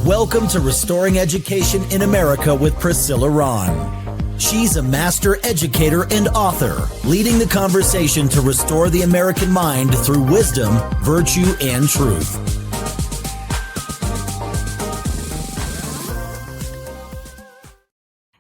Welcome to Restoring Education in America with Priscilla Rahn. She's a master educator and author, leading the conversation to restore the American mind through wisdom, virtue, and truth.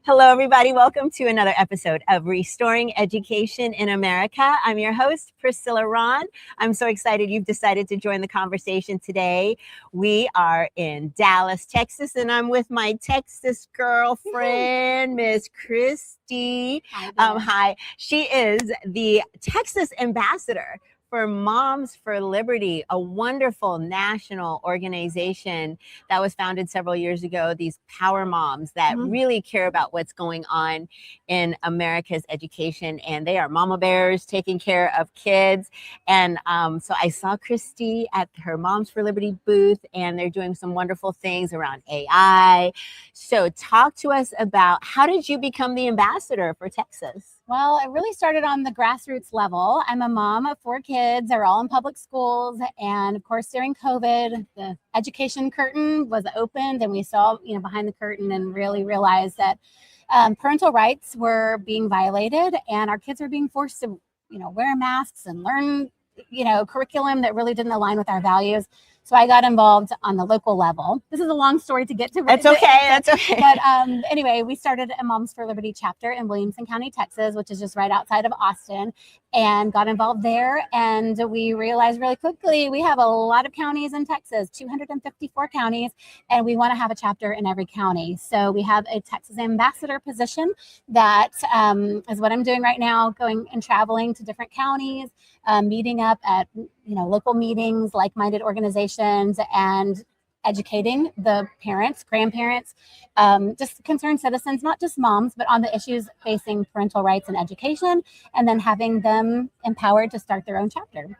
Hello, everybody. Welcome to another episode of Restoring Education in America. I'm your host, Priscilla Rahn. I'm so excited you've decided to join the conversation today. We are in Dallas, Texas, and I'm with my Texas girlfriend, Miss Christie. Hi. She is the Texas ambassador for Moms for Liberty, a wonderful national organization that was founded several years ago. These power moms that really care about what's going on in America's education, and they are mama bears taking care of kids. And so I saw Christie at her Moms for Liberty booth, and they're doing some wonderful things around AI. So talk to us about, how did you become the ambassador for Texas? Well, it really started on the grassroots level. I'm a mom of 4 kids. They're all in public schools. And of course, during COVID, the education curtain was opened, and we saw, behind the curtain and really realized that parental rights were being violated, and our kids were being forced to, wear masks and learn, curriculum that really didn't align with our values. So I got involved on the local level. This is a long story to get to. That's okay. But anyway, we started a Moms for Liberty chapter in Williamson County, Texas, which is just right outside of Austin, and got involved there. And we realized really quickly, we have a lot of counties in Texas, 254 counties, and we want to have a chapter in every county. So we have a Texas ambassador position that is what I'm doing right now, going and traveling to different counties, meeting up at local meetings, like-minded organizations, and educating the parents, grandparents, just concerned citizens, not just moms, but on the issues facing parental rights and education, and then having them empowered to start their own chapter.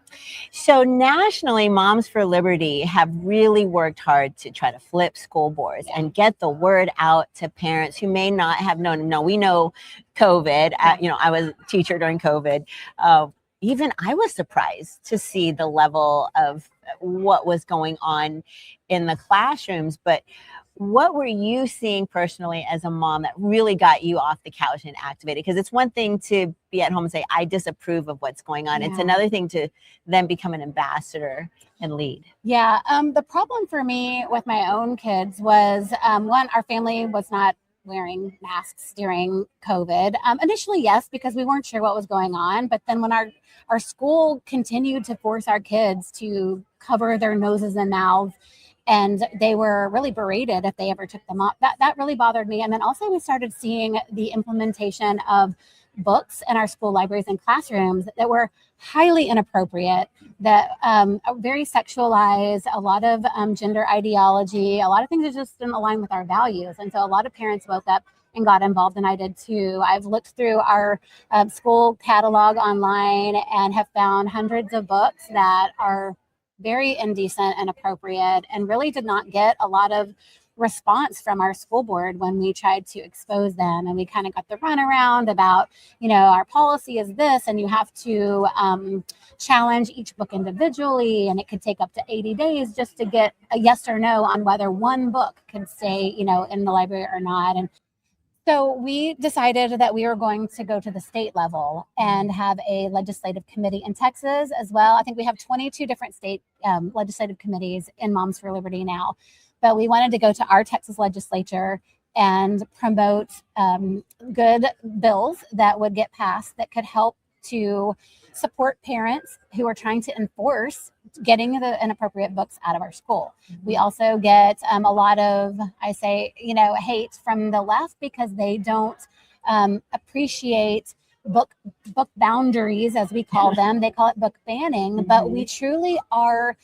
So nationally, Moms for Liberty have really worked hard to try to flip school boards and get the word out to parents who may not have known. No, we know COVID. I was a teacher during COVID. Even I was surprised to see the level of what was going on in the classrooms. But what were you seeing personally as a mom that really got you off the couch and activated? Because it's one thing to be at home and say, I disapprove of what's going on. Yeah. It's another thing to then become an ambassador and lead. Yeah. The problem for me with my own kids was, one, our family was not wearing masks during COVID. Initially, yes, because we weren't sure what was going on. But then when our school continued to force our kids to cover their noses and mouths, and they were really berated if they ever took them off, that really bothered me. And then also we started seeing the implementation of books in our school libraries and classrooms that were highly inappropriate, that very sexualized, a lot of gender ideology, a lot of things that just didn't align with our values. And so a lot of parents woke up and got involved, and I did too. I've looked through our school catalog online and have found hundreds of books that are very indecent and inappropriate, and really did not get a lot of response from our school board when we tried to expose them. And we kind of got the runaround about, our policy is this, and you have to challenge each book individually, and it could take up to 80 days just to get a yes or no on whether one book could stay, in the library or not. And so we decided that we were going to go to the state level and have a legislative committee in Texas as well. I think we have 22 different state legislative committees in Moms for Liberty now. But we wanted to go to our Texas legislature and promote good bills that would get passed that could help to support parents who are trying to enforce getting the inappropriate books out of our school. We also get a lot of, hate from the left because they don't appreciate book boundaries, as we call them. They call it book banning, but we truly are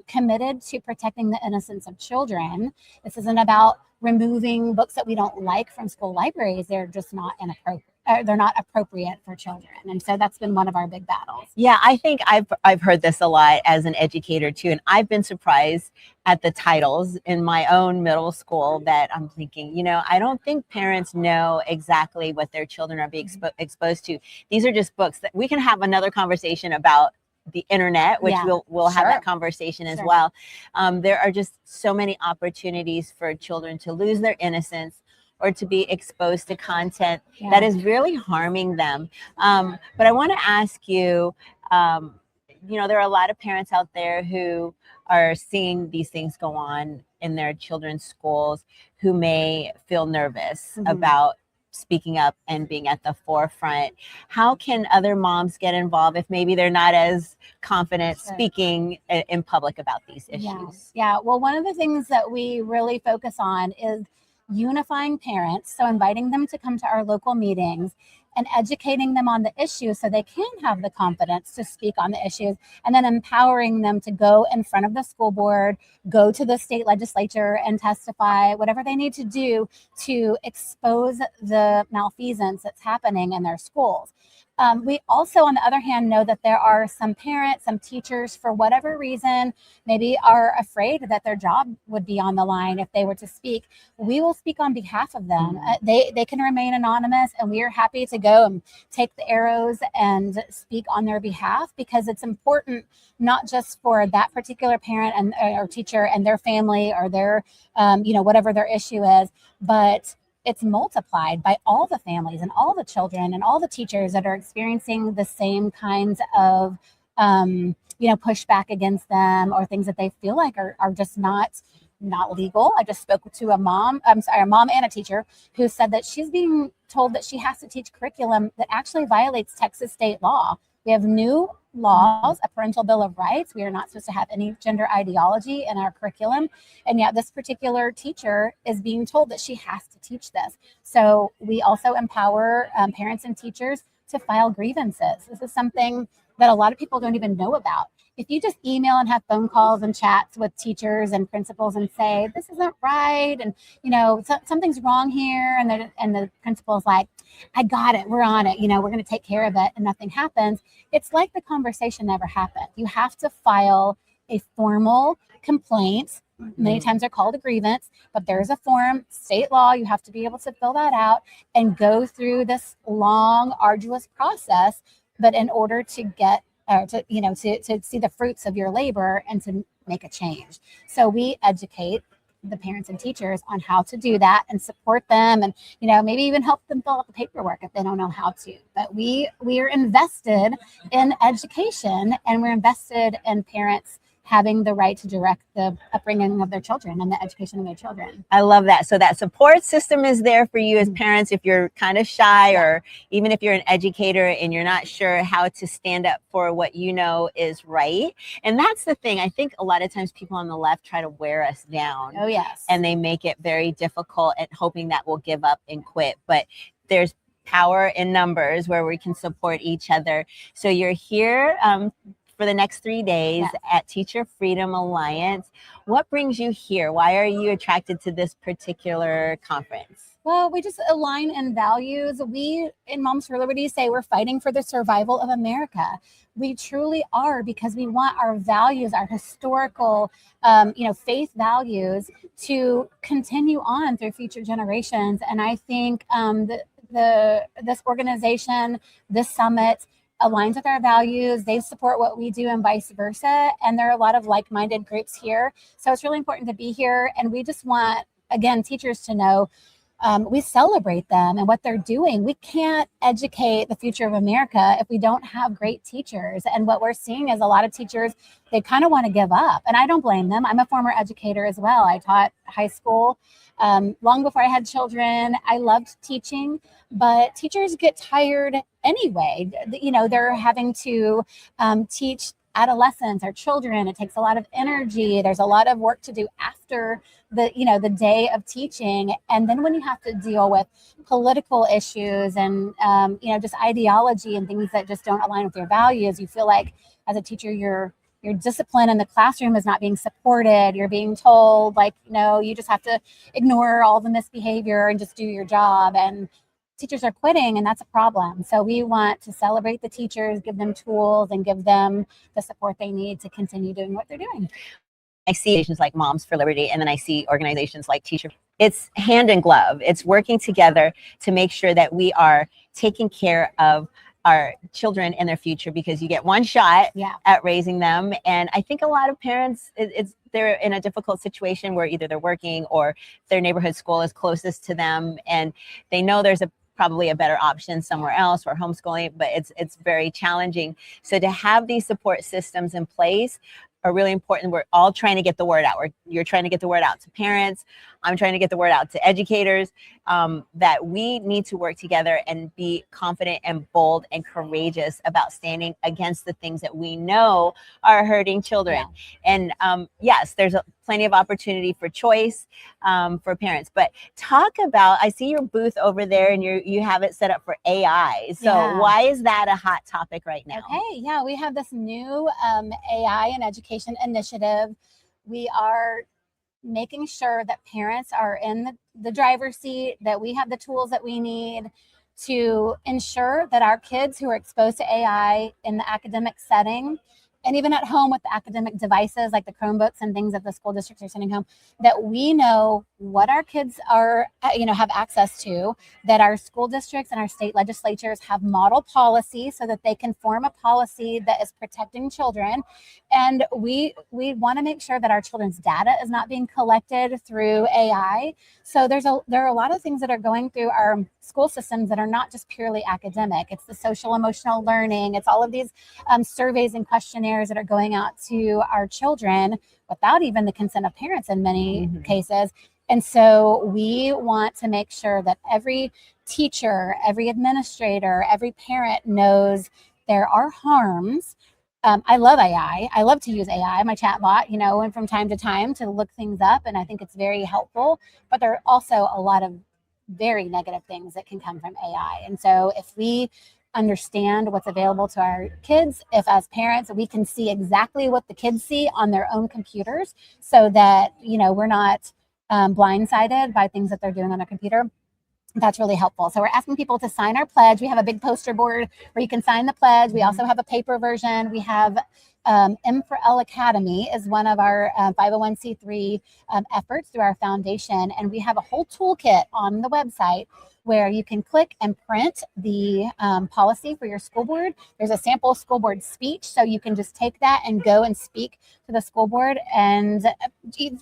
committed to protecting the innocence of children. This isn't about removing books that we don't like from school libraries. They're just not inappropriate. They're not appropriate for children. And so that's been one of our big battles. Yeah, I think I've heard this a lot as an educator too. And I've been surprised at the titles in my own middle school that I'm thinking, I don't think parents know exactly what their children are being exposed to. These are just books that we can have another conversation about the internet, which we'll have that conversation as well. There are just so many opportunities for children to lose their innocence or to be exposed to content that is really harming them. But I want to ask you, there are a lot of parents out there who are seeing these things go on in their children's schools who may feel nervous about speaking up and being at the forefront. How can other moms get involved if maybe they're not as confident speaking in public about these issues? Yeah. Well, one of the things that we really focus on is unifying parents. So inviting them to come to our local meetings and educating them on the issues so they can have the confidence to speak on the issues, and then empowering them to go in front of the school board, go to the state legislature and testify, whatever they need to do to expose the malfeasance that's happening in their schools. We also, on the other hand, know that there are some parents, some teachers, for whatever reason, maybe are afraid that their job would be on the line if they were to speak. We will speak on behalf of them. They can remain anonymous, and we are happy to go and take the arrows and speak on their behalf, because it's important not just for that particular parent and or teacher and their family or their, whatever their issue is, but it's multiplied by all the families and all the children and all the teachers that are experiencing the same kinds of, pushback against them, or things that they feel like are just not legal. I just spoke to a mom and a teacher who said that she's being told that she has to teach curriculum that actually violates Texas state law. We have new laws, a parental bill of rights. We are not supposed to have any gender ideology in our curriculum. And yet this particular teacher is being told that she has to teach this. So we also empower parents and teachers to file grievances. This is something that a lot of people don't even know about. If you just email and have phone calls and chats with teachers and principals and say, this isn't right, and something's wrong here, and the principal's like, I got it, we're on it, we're going to take care of it, and nothing happens, it's like the conversation never happened. You have to file a formal complaint. Many times they're called a grievance, but there's a form, state law, you have to be able to fill that out and go through this long, arduous process. But in order to get to see the fruits of your labor and to make a change. So we educate the parents and teachers on how to do that and support them, and maybe even help them fill out the paperwork if they don't know how to. But we are invested in education, and we're invested in parents having the right to direct the upbringing of their children and the education of their children. I love that. So that support system is there for you as parents if you're kind of shy, or even if you're an educator and you're not sure how to stand up for what you know is right. And that's the thing. I think a lot of times people on the left try to wear us down. Oh, yes. And they make it very difficult at hoping that we'll give up and quit. But there's power in numbers where we can support each other. So you're here for the next 3 days at Teacher Freedom Alliance. What brings you here? Why are you attracted to this particular conference? Well, we just align in values. We in Moms for Liberty say we're fighting for the survival of America. We truly are, because we want our values, our historical, faith values, to continue on through future generations. And I think this organization, this summit, aligns with our values. They support what we do and vice versa. And there are a lot of like-minded groups here. So it's really important to be here. And we just want, again, teachers to know we celebrate them and what they're doing. We can't educate the future of America if we don't have great teachers. And what we're seeing is a lot of teachers, they kind of want to give up. And I don't blame them. I'm a former educator as well. I taught high school long before I had children. I loved teaching, but teachers get tired anyway. They're having to teach adolescents or children. It takes a lot of energy. There's a lot of work to do after the day of teaching. And then when you have to deal with political issues and, just ideology and things that just don't align with your values, you feel like as a teacher, your discipline in the classroom is not being supported. You're being told you just have to ignore all the misbehavior and just do your job. And teachers are quitting, and that's a problem. So we want to celebrate the teachers, give them tools, and give them the support they need to continue doing what they're doing. I see organizations like Moms for Liberty, and then I see organizations like Teacher. It's hand in glove. It's working together to make sure that we are taking care of our children and their future, because you get one shot at raising them. And I think a lot of parents, they're in a difficult situation where either they're working or their neighborhood school is closest to them, and they know there's probably a better option somewhere else or homeschooling, but it's very challenging. So to have these support systems in place are really important. We're all trying to get the word out. You're trying to get the word out to parents. I'm trying to get the word out to educators, that we need to work together and be confident and bold and courageous about standing against the things that we know are hurting children. And yes, there's plenty of opportunity for choice for parents. But talk about, I see your booth over there and you have it set up for AI. So why is that a hot topic right now? Okay, we have this new AI and education initiative. We are making sure that parents are in the driver's seat, that we have the tools that we need to ensure that our kids who are exposed to AI in the academic setting, and even at home with the academic devices like the Chromebooks and things that the school districts are sending home, that we know what our kids are, have access to, that our school districts and our state legislatures have model policy so that they can form a policy that is protecting children. And we want to make sure that our children's data is not being collected through AI. So there are a lot of things that are going through our school systems that are not just purely academic. It's the social emotional learning. It's all of these surveys and questionnaires that are going out to our children without even the consent of parents in many cases. And so we want to make sure that every teacher, every administrator, every parent knows there are harms. I love AI. I love to use AI, my chatbot, and from time to time to look things up. And I think it's very helpful. But there are also a lot of very negative things that can come from AI. And so if we understand what's available to our kids, if as parents we can see exactly what the kids see on their own computers, so that we're not blindsided by things that they're doing on their computer, that's really helpful. So we're asking people to sign our pledge. We have a big poster board where you can sign the pledge. We also have a paper version. We have M4L Academy is one of our 501c3 efforts through our foundation. And we have a whole toolkit on the website where you can click and print the policy for your school board. There's a sample school board speech, so you can just take that and go and speak to the school board. And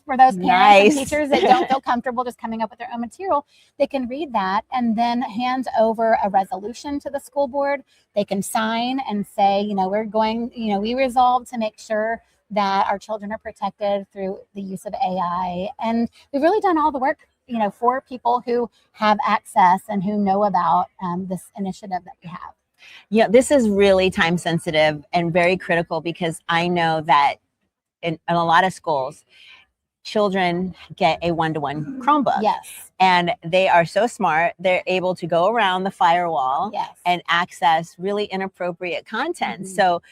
for those parents and teachers that don't feel comfortable just coming up with their own material, they can read that and then hand over a resolution to the school board. They can sign and say, we resolve to make sure that our children are protected through the use of AI. And we've really done all the work for people who have access and who know about this initiative that we have. Yeah, this is really time sensitive and very critical, because I know that in a lot of schools, children get a one-to-one Chromebook. Yes. And they are so smart, they're able to go around the firewall and access really inappropriate content. So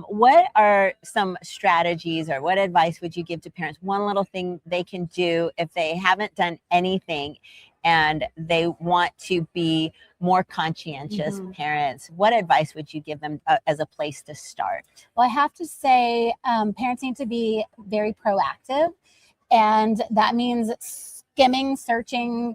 what are some strategies, or what advice would you give to parents? One little thing they can do if they haven't done anything and they want to be more conscientious parents, what advice would you give them as a place to start? Well, I have to say parents need to be very proactive. And that means skimming, searching,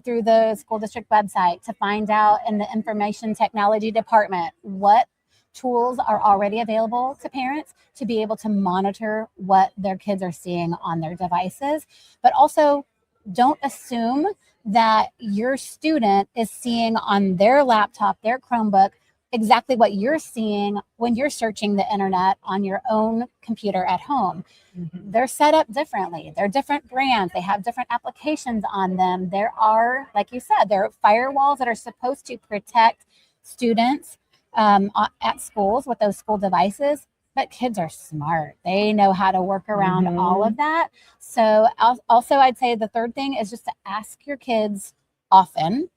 through the school district website to find out in the information technology department what tools are already available to parents to be able to monitor what their kids are seeing on their devices. But also, don't assume that your student is seeing on their laptop, their Chromebook, exactly what you're seeing when you're searching the internet on your own computer at home. They're set up differently. They're different brands. They have different applications on them. There are, like you said, there are firewalls that are supposed to protect students at schools with those school devices. But kids are smart. They know how to work around all of that. So also, I'd say the third thing is just to ask your kids often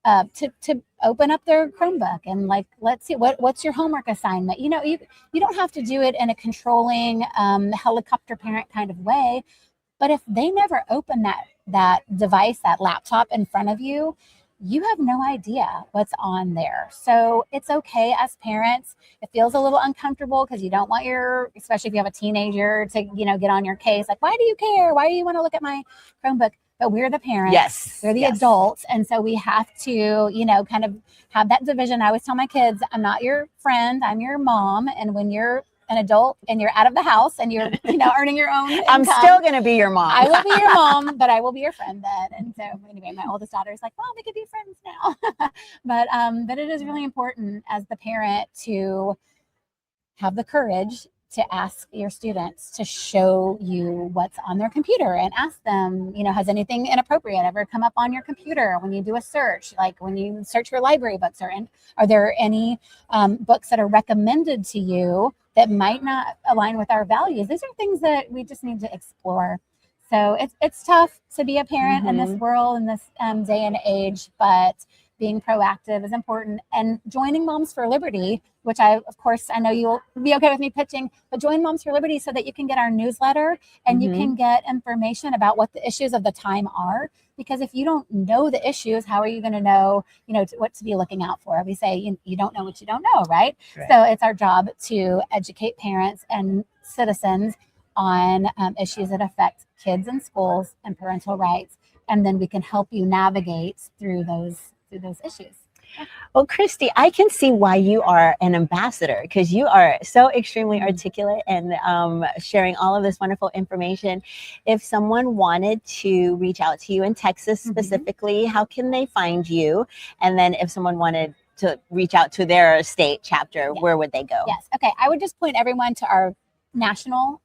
to open up their Chromebook and let's see what's your homework assignment. You don't have to do it in a controlling helicopter parent kind of way, but if they never open that device, that laptop in front of you, you have no idea what's on there. So it's okay as parents. It feels a little uncomfortable because you don't want especially if you have a teenager, to get on your case, like, why do you care? Why do you want to look at my Chromebook? but we're the parents. Yes. We're the adults. And so we have to, kind of have that division. I always tell my kids, I'm not your friend, I'm your mom. And when you're an adult and you're out of the house and you're, earning your own income, I'm still going to be your mom. I will be your mom, but I will be your friend then. And so anyway, my oldest daughter is like, well, we could be friends now. But it is really important as the parent to have the courage to ask your students to show you what's on their computer and ask them, has anything inappropriate ever come up on your computer when you do a search, like when you search your library books, are there any books that are recommended to you that might not align with our values? These are things that we just need to explore. So it's tough to be a parent in this world, in this day and age, but being proactive is important. And joining Moms for Liberty, which I know you'll be okay with me pitching, but join Moms for Liberty so that you can get our newsletter and you can get information about what the issues of the time are. Because if you don't know the issues, how are you going to know, what to be looking out for? We say you don't know what you don't know, right? So it's our job to educate parents and citizens on issues that affect kids in schools and parental rights. And then we can help you navigate through those issues. Well, Christie, I can see why you are an ambassador, because you are so extremely articulate and sharing all of this wonderful information. If someone wanted to reach out to you in Texas specifically, how can they find you? And then if someone wanted to reach out to their state chapter, where would they go? Yes. Okay. I would just point everyone to our national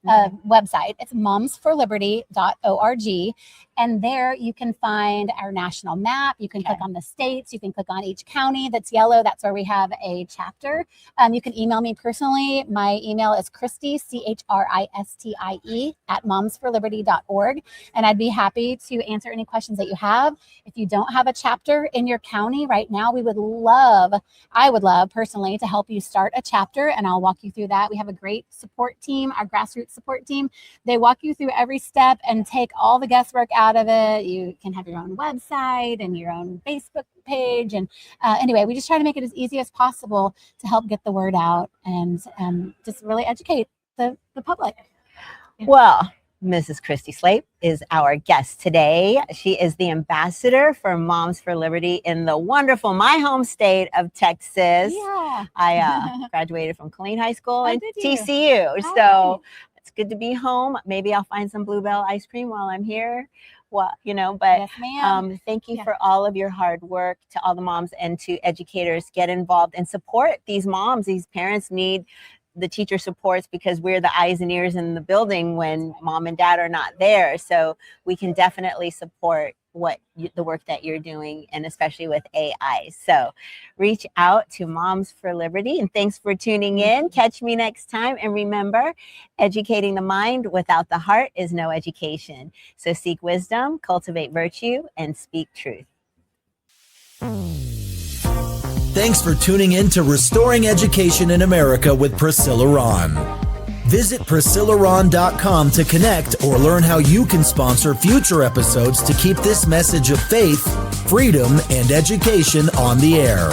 website. It's momsforliberty.org. And there you can find our national map. You can click on the states. You can click on each county that's yellow. That's where we have a chapter. You can email me personally. My email is Christie, CHRISTIE @momsforliberty.org. And I'd be happy to answer any questions that you have. If you don't have a chapter in your county right now, I would love personally to help you start a chapter, and I'll walk you through that. We have a great support team, our grassroots support team. They walk you through every step and take all the guesswork out of it. You can have your own website and your own Facebook page. And anyway, we just try to make it as easy as possible to help get the word out and just really educate the public. Well, Mrs. Christie Slape is our guest today. She is the ambassador for Moms for Liberty in the wonderful, my home state of Texas. Yeah. I graduated from Killeen High School and TCU. So it's good to be home. Maybe I'll find some Bluebell ice cream while I'm here. Well, but yes, ma'am. Thank you for all of your hard work, to all the moms and to educators. Get involved and support these moms. These parents need the teacher supports, because we're the eyes and ears in the building when mom and dad are not there. So we can definitely support the work that you're doing, and especially with AI. So reach out to Moms for Liberty, and thanks for tuning in. Catch me next time. And remember, educating the mind without the heart is no education. So seek wisdom, cultivate virtue, and speak truth. Thanks for tuning in to Restoring Education in America with Priscilla Rahn. Visit PriscillaRahn.com to connect or learn how you can sponsor future episodes to keep this message of faith, freedom, and education on the air.